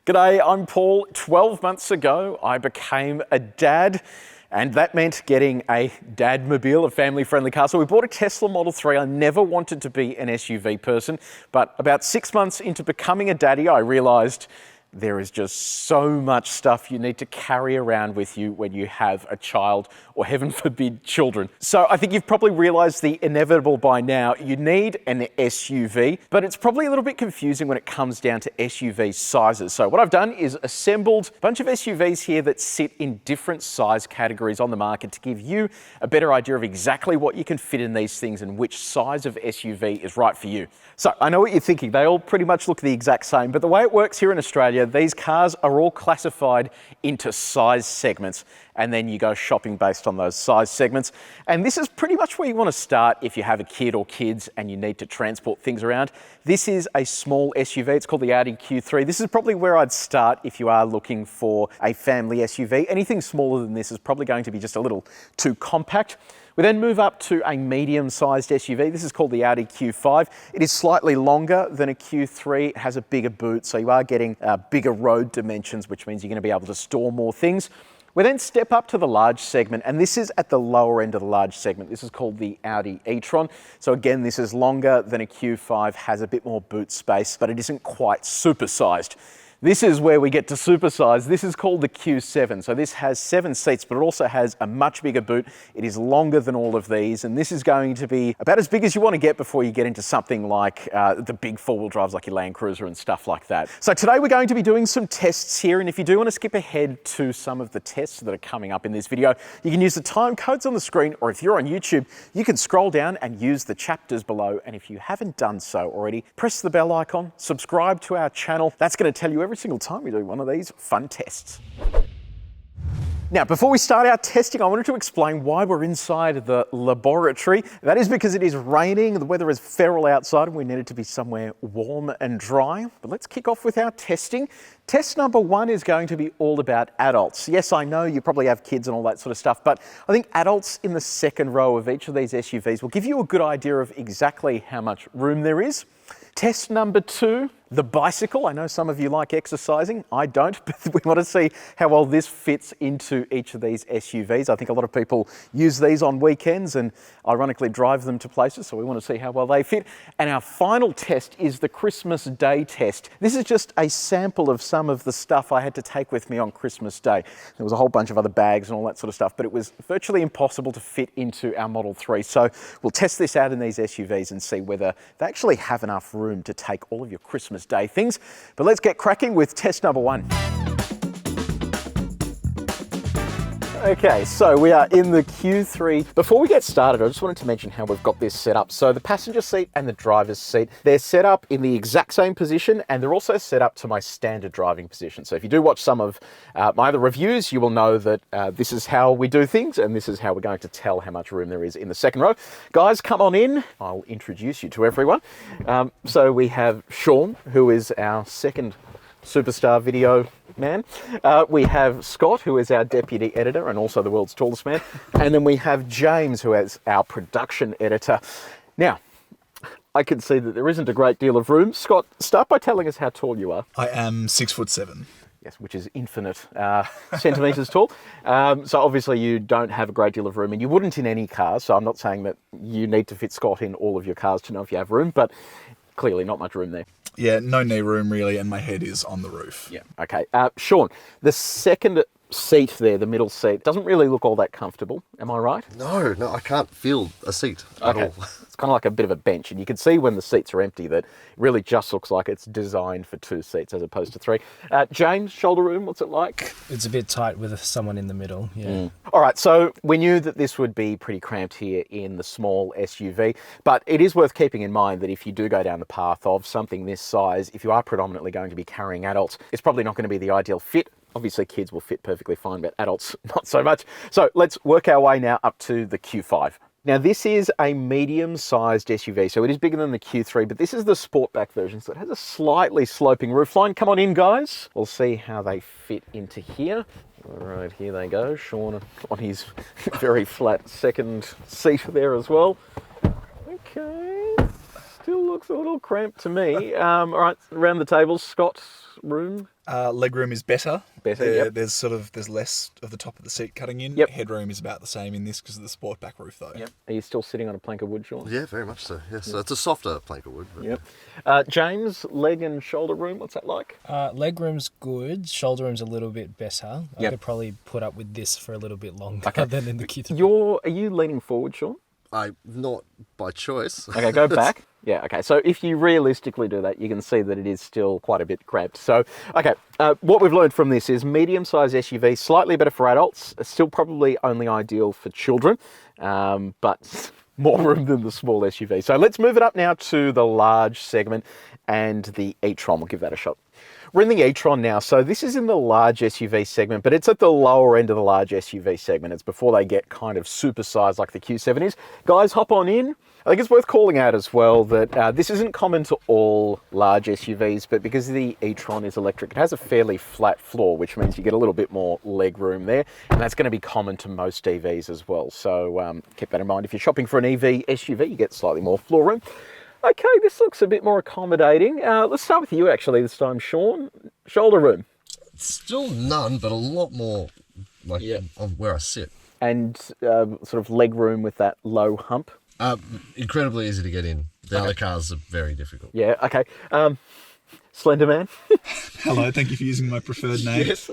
G'day, I'm Paul. 12 months ago, I became a dad, and that meant getting a dadmobile, a family-friendly car. So we bought a Tesla Model 3. I never wanted to be an SUV person, but about 6 months into becoming a daddy, I realised there is just so much stuff you need to carry around with you when you have a child, or heaven forbid, children. So I think you've probably realised the inevitable by now. You need an SUV, but it's probably a little bit confusing when it comes down to SUV sizes. So what I've done is assembled a bunch of SUVs here that sit in different size categories on the market to give you a better idea of exactly what you can fit in these things and which size of SUV is right for you. So I know what you're thinking. They all pretty much look the exact same, but the way it works here in Australia, these cars are all classified into size segments, and then you go shopping based on those size segments. And this is pretty much where you want to start if you have a kid or kids and you need to transport things around. This is a small SUV. It's called the Audi Q3. This is probably where I'd start if you are looking for a family SUV. Anything smaller than this is probably going to be just a little too compact. We then move up to a medium-sized SUV. This is called the Audi Q5. It is slightly longer than a Q3. It has a bigger boot, so you are getting bigger road dimensions, which means you're going to be able to store more things. We then step up to the large segment, and this is at the lower end of the large segment. This is called the Audi e-tron. So again, this is longer than a Q5, has a bit more boot space, but it isn't quite supersized. This is where we get to supersize. This is called the Q7. So this has 7 seats, but it also has a much bigger boot. It is longer than all of these, and this is going to be about as big as you want to get before you get into something like the big four-wheel drives like your Land Cruiser and stuff like that. So today we're going to be doing some tests here, and if you do want to skip ahead to some of the tests that are coming up in this video, you can use the time codes on the screen, or if you're on YouTube, you can scroll down and use the chapters below. And if you haven't done so already, press the bell icon, subscribe to our channel. That's going to tell you every single time we do one of these fun tests. Now, before we start our testing, I wanted to explain why we're inside the laboratory. That is because it is raining, the weather is feral outside, and we needed to be somewhere warm and dry. But let's kick off with our testing. Test number 1 is going to be all about adults. Yes, I know you probably have kids and all that sort of stuff, but I think adults in the second row of each of these SUVs will give you a good idea of exactly how much room there is. Test number 2, the bicycle. I know some of you like exercising. I don't, but we want to see how well this fits into each of these SUVs. I think a lot of people use these on weekends and ironically drive them to places, so we want to see how well they fit. And our final test is the Christmas Day test. This is just a sample of some of the stuff I had to take with me on Christmas Day. There was a whole bunch of other bags and all that sort of stuff, but it was virtually impossible to fit into our Model 3. So we'll test this out in these SUVs and see whether they actually have enough room to take all of your Christmas Day things. But let's get cracking with test number 1. Okay, so we are in the Q3. Before we get started, I just wanted to mention how we've got this set up. So the passenger seat and the driver's seat, they're set up in the exact same position, and they're also set up to my standard driving position. So if you do watch some of my other reviews, you will know that this is how we do things, and this is how we're going to tell how much room there is in the second row. Guys, come on in. I'll introduce you to everyone. So we have Sean, who is our second superstar video man. We have Scott, who is our deputy editor and also the world's tallest man. And then we have James, who is our production editor. Now, I can see that there isn't a great deal of room. Scott, start by telling us how tall you are. I am 6'7". Yes, which is infinite centimetres tall. So obviously you don't have a great deal of room, and you wouldn't in any car. So I'm not saying that you need to fit Scott in all of your cars to know if you have room, but clearly not much room there. Yeah, no knee room really, and my head is on the roof. Yeah, okay. Sean, the second seat there, the middle seat, doesn't really look all that comfortable. Am I right? No, I can't feel a seat at all. It's kind of like a bit of a bench, and you can see when the seats are empty that it really just looks like it's designed for 2 seats as opposed to 3. James, shoulder room, what's it like? It's a bit tight with someone in the middle, yeah. All right, so we knew that this would be pretty cramped here in the small SUV, but it is worth keeping in mind that if you do go down the path of something this size, if you are predominantly going to be carrying adults, it's probably not going to be the ideal fit. Obviously, kids will fit perfectly fine, but adults, not so much. So let's work our way now up to the Q5. Now, this is a medium-sized SUV, so it is bigger than the Q3, but this is the Sportback version, so it has a slightly sloping roofline. Come on in, guys. We'll see how they fit into here. All right, here they go. Sean on his very flat second seat there as well. Okay, still looks a little cramped to me. All right, around the table, Scott, room? Legroom is better. Better, yep. There's less of the top of the seat cutting in. Yep. Headroom is about the same in this because of the sport back roof though. Yep. Are you still sitting on a plank of wood, Sean? Yeah, very much so. Yes, so it's a softer plank of wood. But Yep. James, leg and shoulder room, what's that like? Leg room's good. Shoulder room's a little bit better. I Yep. could probably put up with this for a little bit longer than in the Q3. Are you leaning forward, Sean? I'm not by choice. Okay, go back. Yeah, okay. So if you realistically do that, you can see that it is still quite a bit cramped. So, okay, what we've learned from this is medium-sized SUV, slightly better for adults, still probably only ideal for children, but more room than the small SUV. So let's move it up now to the large segment and the e-tron. We'll give that a shot. We're in the e-tron now, so this is in the large SUV segment, but it's at the lower end of the large SUV segment. It's before they get kind of supersized like the Q7 is. Guys, hop on in. I think it's worth calling out as well that this isn't common to all large SUVs, but because the e-tron is electric, it has a fairly flat floor, which means you get a little bit more leg room there, and that's going to be common to most EVs as well. So keep that in mind. If you're shopping for an EV SUV, you get slightly more floor room. Okay, this looks a bit more accommodating. Let's start with you actually this time, Sean. Shoulder room. Still none, but a lot more like on where I sit. And sort of leg room with that low hump. Incredibly easy to get in. The other cars are very difficult. Yeah, okay. Slender Man. Hello, thank you for using my preferred name. Yes.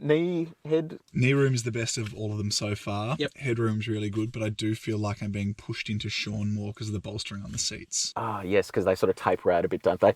Knee, head. Knee room is the best of all of them so far. Yep. Headroom's really good, but I do feel like I'm being pushed into Sean more because of the bolstering on the seats. Ah, yes, because they sort of taper out a bit, don't they?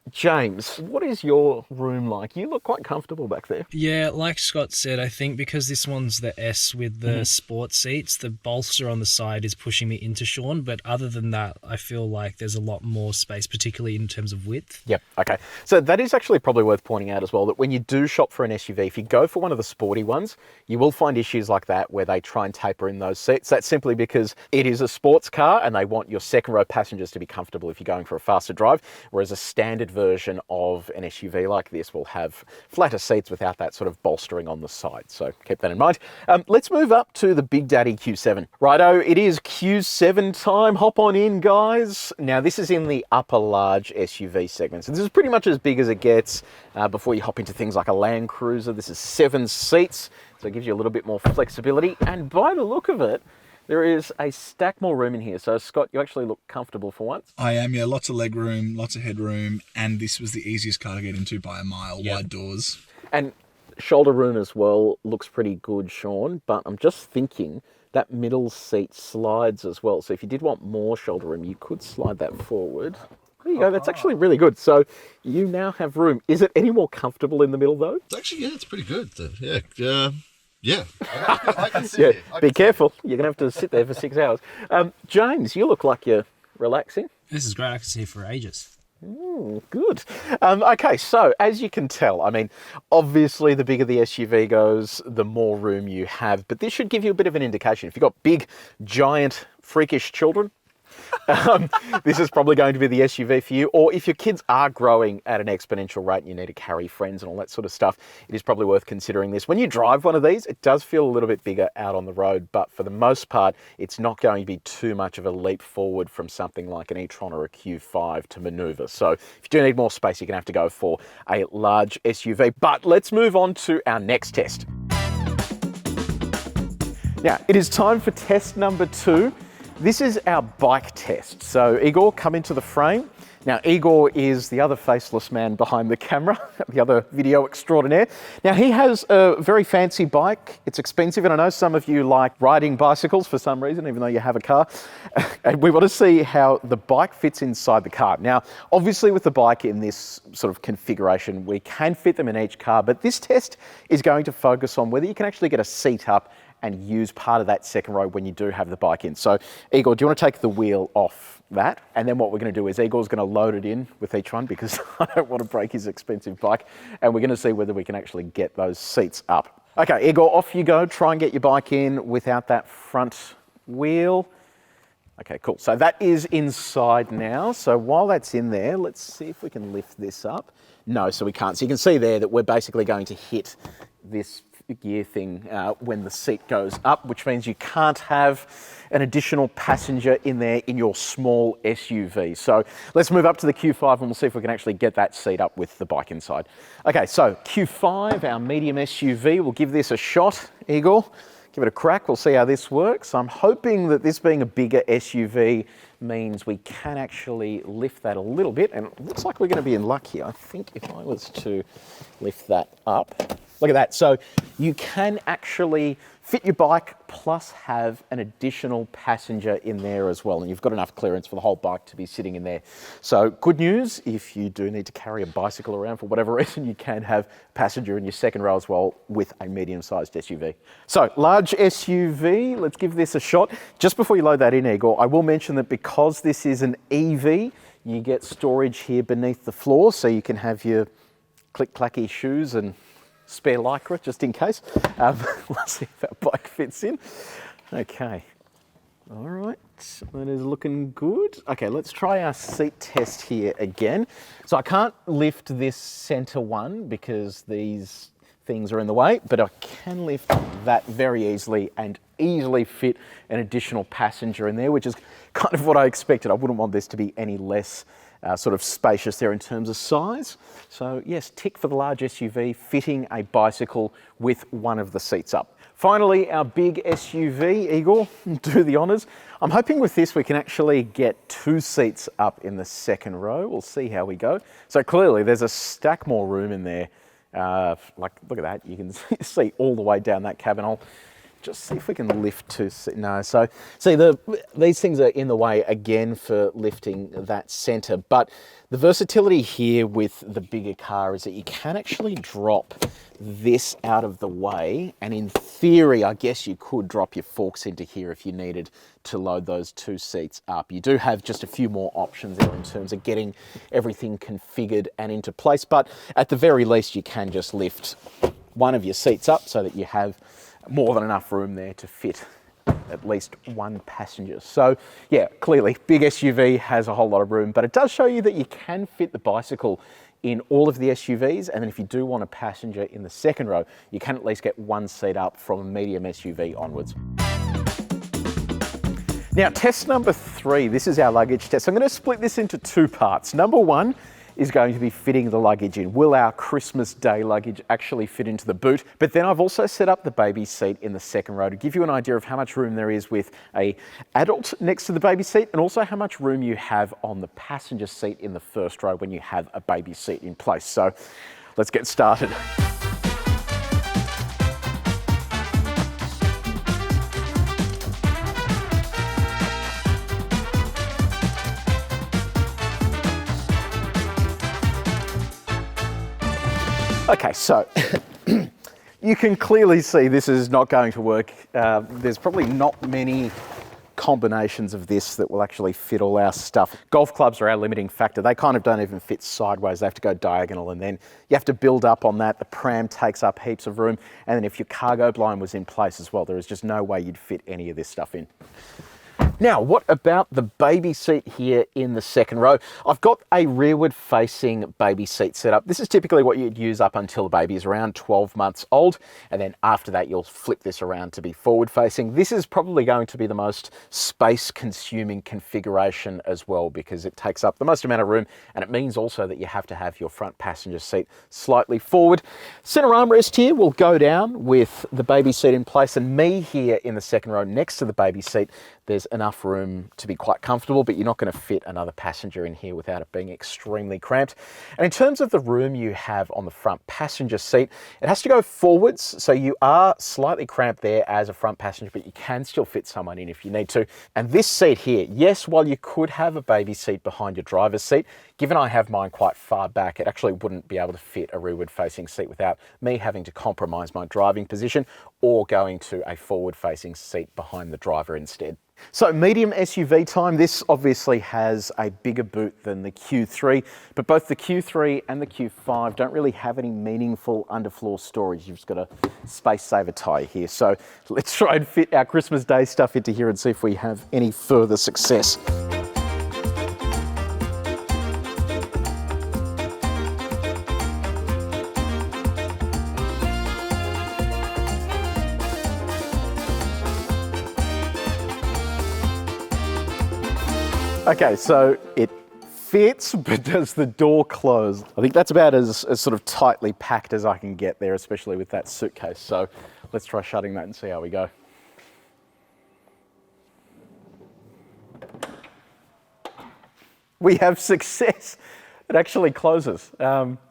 James, what is your room like? You look quite comfortable back there. Yeah, like Scott said, I think because this one's the S with the sport seats, the bolster on the side is pushing me into Sean. But other than that, I feel like there's a lot more space, particularly in terms of width. Yep, okay. So that is actually probably worth pointing out as well, that when you do shop for an SUV, if you go for one of the sporty ones, you will find issues like that where they try and taper in those seats. That's simply because it is a sports car and they want your second row passengers to be comfortable if you're going for a faster drive, whereas a standard version of an SUV like this will have flatter seats without that sort of bolstering on the side. So keep that in mind. Let's move up to the Big Daddy Q7. Righto, it is Q7 time. Hop on in, guys. Now, this is in the upper large SUV segment. So this is pretty much as big as it gets before you hop into things like a Land Cruiser. This is 7 seats, so it gives you a little bit more flexibility. And by the look of it, there is a stack more room in here. So Scott, you actually look comfortable for once. I am, yeah. Lots of leg room, lots of headroom, and this was the easiest car to get into by a mile. Wide doors. And shoulder room as well looks pretty good, Sean, but I'm just thinking that middle seat slides as well. So if you did want more shoulder room, you could slide that forward. There you go, that's actually really good. So you now have room. Is it any more comfortable in the middle though? Actually, yeah, it's pretty good. Yeah. I can sit Yeah, here. be careful. You're going to have to sit there for 6 hours. James, you look like you're relaxing. This is great. I can see for ages. Good. Okay, so as you can tell, I mean, obviously the bigger the SUV goes, the more room you have, but this should give you a bit of an indication. If you've got big, giant, freakish children, this is probably going to be the SUV for you. Or if your kids are growing at an exponential rate and you need to carry friends and all that sort of stuff, it is probably worth considering this. When you drive one of these, it does feel a little bit bigger out on the road, but for the most part, it's not going to be too much of a leap forward from something like an e-tron or a Q5 to maneuver. So if you do need more space, you're going to have to go for a large SUV. But let's move on to our next test. Now, it is time for test number 2. This is our bike test. So Igor, come into the frame. Now, Igor is the other faceless man behind the camera, the other video extraordinaire. Now, he has a very fancy bike. It's expensive, and I know some of you like riding bicycles for some reason, even though you have a car. And we want to see how the bike fits inside the car. Now, obviously with the bike in this sort of configuration, we can fit them in each car, but this test is going to focus on whether you can actually get a seat up and use part of that second row when you do have the bike in. So, Igor, do you want to take the wheel off that? And then what we're going to do is Igor's going to load it in with each one because I don't want to break his expensive bike. And we're going to see whether we can actually get those seats up. Okay, Igor, off you go. Try and get your bike in without that front wheel. Okay, cool. So that is inside now. So while that's in there, let's see if we can lift this up. No, so we can't. So you can see there that we're basically going to hit this gear thing when the seat goes up, which means you can't have an additional passenger in there in your small SUV. So let's move up to the Q5 and we'll see if we can actually get that seat up with the bike inside. Okay, so Q5, our medium SUV, we'll give this a shot. Igor, give it a crack. We'll see how this works. I'm hoping that this being a bigger SUV means we can actually lift that a little bit, and it looks like we're going to be in luck here. I think if I was to lift that up, look at that. So you can actually fit your bike plus have an additional passenger in there as well, and you've got enough clearance for the whole bike to be sitting in there. So good news, if you do need to carry a bicycle around for whatever reason, you can have a passenger in your second row as well with a medium-sized SUV. So large SUV, let's give this a shot. Just before you load that in, Igor, I will mention that because this is an EV, you get storage here beneath the floor, so you can have your click-clacky shoes and spare lycra just in case. Let's see if our bike fits in. Okay, all right, that is looking good. Okay, let's try our seat test here again. So I can't lift this center one because these things are in the way, but I can lift that very easily and easily fit an additional passenger in there, which is kind of what I expected. I wouldn't want this to be any less sort of spacious there in terms of size. So yes, tick for the large SUV, fitting a bicycle with one of the seats up. Finally, our big SUV, Igor, do the honours. I'm hoping with this we can actually get 2 seats up in the second row. We'll see how we go. So clearly there's a stack more room in there. Like, look at that, you can see all the way down that cabin. I'll just see if we can lift 2 seats. No, so see, these things are in the way again for lifting that centre, but the versatility here with the bigger car is that you can actually drop this out of the way, and in theory, I guess you could drop your forks into here if you needed to load those 2 seats up. You do have just a few more options there in terms of getting everything configured and into place, but at the very least, you can just lift one of your seats up so that you have more than enough room there to fit at least 1 passenger. So yeah, clearly big SUV has a whole lot of room, but it does show you that you can fit the bicycle in all of the SUVs, and then if you do want a passenger in the second row, you can at least get 1 seat up from a medium SUV onwards. Now, test number 3, this is our luggage test. I'm going to split this into 2 parts. Number 1 is going to be fitting the luggage in. Will our Christmas Day luggage actually fit into the boot? But then I've also set up the baby seat in the second row to give you an idea of how much room there is with an adult next to the baby seat, and also how much room you have on the passenger seat in the first row when you have a baby seat in place. So let's get started. Okay, so you can clearly see this is not going to work. There's probably not many combinations of this that will actually fit all our stuff. Golf clubs are our limiting factor. They kind of don't even fit sideways. They have to go diagonal, and then you have to build up on that. The pram takes up heaps of room. And then if your cargo blind was in place as well, there is just no way you'd fit any of this stuff in. Now, what about the baby seat here in the second row? I've got a rearward facing baby seat set up. This is typically what you'd use up until the baby is around 12 months old. And then after that, you'll flip this around to be forward facing. This is probably going to be the most space consuming configuration as well, because it takes up the most amount of room. And it means also that you have to have your front passenger seat slightly forward. Center armrest here will go down with the baby seat in place, and me here in the second row next to the baby seat. There's enough room to be quite comfortable, but you're not going to fit another passenger in here without it being extremely cramped. And in terms of the room you have on the front passenger seat, it has to go forwards, so you are slightly cramped there as a front passenger, but you can still fit someone in if you need to. And this seat here, yes, while you could have a baby seat behind your driver's seat, given I have mine quite far back, it actually wouldn't be able to fit a rearward facing seat without me having to compromise my driving position or going to a forward facing seat behind the driver instead. So medium SUV time, this obviously has a bigger boot than the Q3, but both the Q3 and the Q5 don't really have any meaningful underfloor storage. You've just got a space saver tyre here. So let's try and fit our Christmas Day stuff into here and see if we have any further success. Okay, so it fits, but does the door close? I think that's about as sort of tightly packed as I can get there, especially with that suitcase. So let's try shutting that and see how we go. We have success. It actually closes.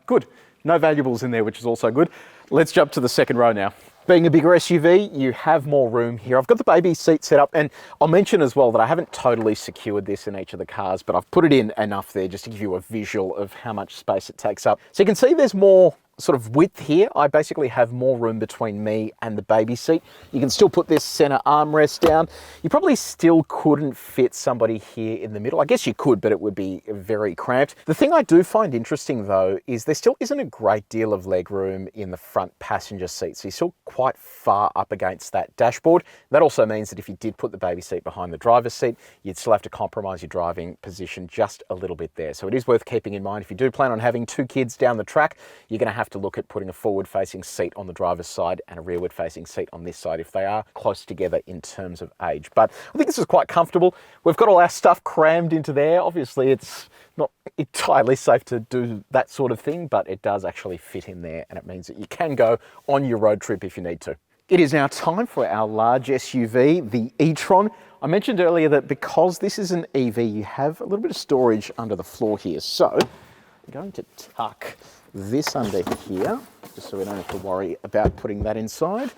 Good. No valuables in there, which is also good. Let's jump to the second row now. Being a bigger SUV, you have more room here. I've got the baby seat set up, and I'll mention as well that I haven't totally secured this in each of the cars, but I've put it in enough there just to give you a visual of how much space it takes up. So you can see there's more sort of width here. I basically have more room between me and the baby seat. You can still put this center armrest down. You probably still couldn't fit somebody here in the middle. I guess you could, but it would be very cramped. The thing I do find interesting though is there still isn't a great deal of leg room in the front passenger seat. So you're still quite far up against that dashboard. That also means that if you did put the baby seat behind the driver's seat, you'd still have to compromise your driving position just a little bit there. So it is worth keeping in mind if you do plan on having 2 kids down the track, you're going to have to look at putting a forward-facing seat on the driver's side and a rearward-facing seat on this side if they are close together in terms of age. But I think this is quite comfortable. We've got all our stuff crammed into there. Obviously, it's not entirely safe to do that sort of thing, but it does actually fit in there, and it means that you can go on your road trip if you need to. It is now time for our large SUV, the e-tron. I mentioned earlier that because this is an EV, you have a little bit of storage under the floor here. So I'm going to tuck this under here, just so we don't have to worry about putting that inside.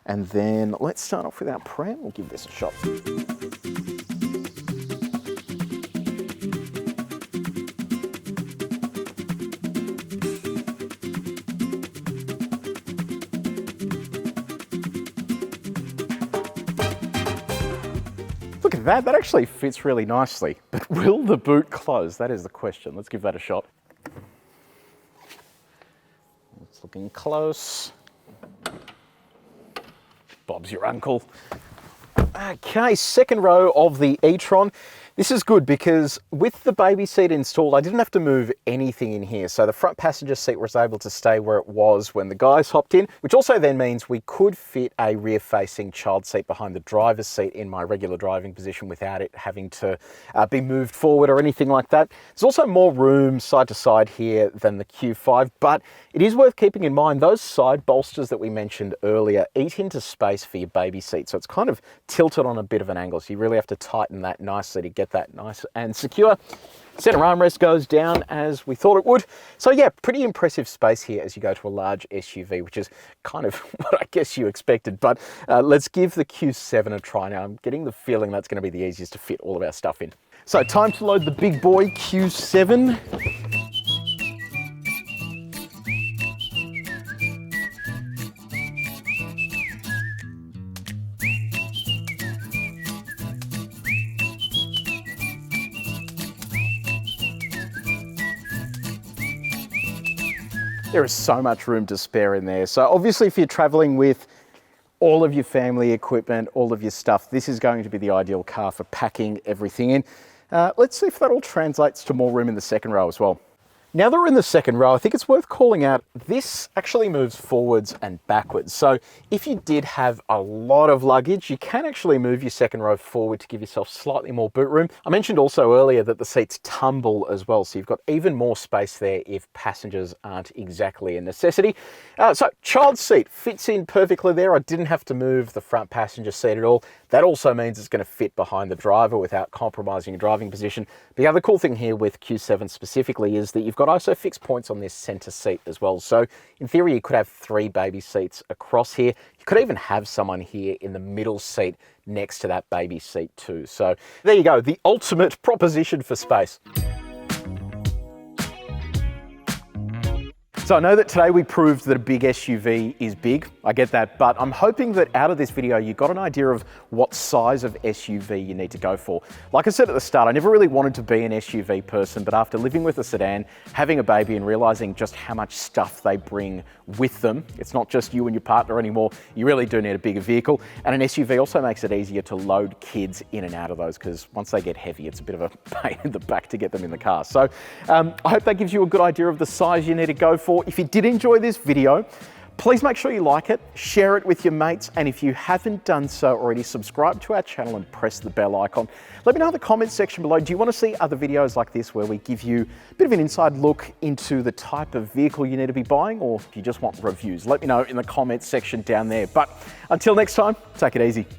And then let's start off with our pram. We'll give this a shot. Look at that, that actually fits really nicely. But will the boot close? That is the question. Let's give that a shot. It's looking close. Bob's your uncle. Okay, second row of the e-tron. This is good because with the baby seat installed, I didn't have to move anything in here. So the front passenger seat was able to stay where it was when the guys hopped in, which also then means we could fit a rear-facing child seat behind the driver's seat in my regular driving position without it having to be moved forward or anything like that. There's also more room side to side here than the Q5, but it is worth keeping in mind those side bolsters that we mentioned earlier eat into space for your baby seat. So it's kind of tilted on a bit of an angle. So you really have to tighten that nicely to get that nice and secure. Center armrest goes down as we thought it would. So yeah, pretty impressive space here as you go to a large SUV, which is kind of what I guess you expected. But let's give the Q7 a try now. I'm getting the feeling that's going to be the easiest to fit all of our stuff in. So time to load the big boy Q7. There is so much room to spare in there. So obviously if you're traveling with all of your family equipment, all of your stuff, this is going to be the ideal car for packing everything in. Let's see if that all translates to more room in the second row as well. Now that we're in the second row, I think it's worth calling out, this actually moves forwards and backwards. So if you did have a lot of luggage, you can actually move your second row forward to give yourself slightly more boot room. I mentioned also earlier that the seats tumble as well, so you've got even more space there if passengers aren't exactly a necessity. So child seat fits in perfectly there. I didn't have to move the front passenger seat at all. That also means it's going to fit behind the driver without compromising your driving position. The other cool thing here with Q7 specifically is that you've got ISOFIX points on this center seat as well. So in theory, you could have 3 baby seats across here. You could even have someone here in the middle seat next to that baby seat too. So there you go, the ultimate proposition for space. So I know that today we proved that a big SUV is big, I get that, but I'm hoping that out of this video you got an idea of what size of SUV you need to go for. Like I said at the start, I never really wanted to be an SUV person, but after living with a sedan, having a baby and realizing just how much stuff they bring with them, it's not just you and your partner anymore, you really do need a bigger vehicle. And an SUV also makes it easier to load kids in and out of those, because once they get heavy, it's a bit of a pain in the back to get them in the car. So I hope that gives you a good idea of the size you need to go for. If you did enjoy this video, Please make sure you like it, share it with your mates, and if you haven't done so already, subscribe to our channel and press the bell icon. Let me know in the comments section below, do you want to see other videos like this where we give you a bit of an inside look into the type of vehicle you need to be buying, or do you just want reviews? Let me know in the comments section down there. But until next time, take it easy.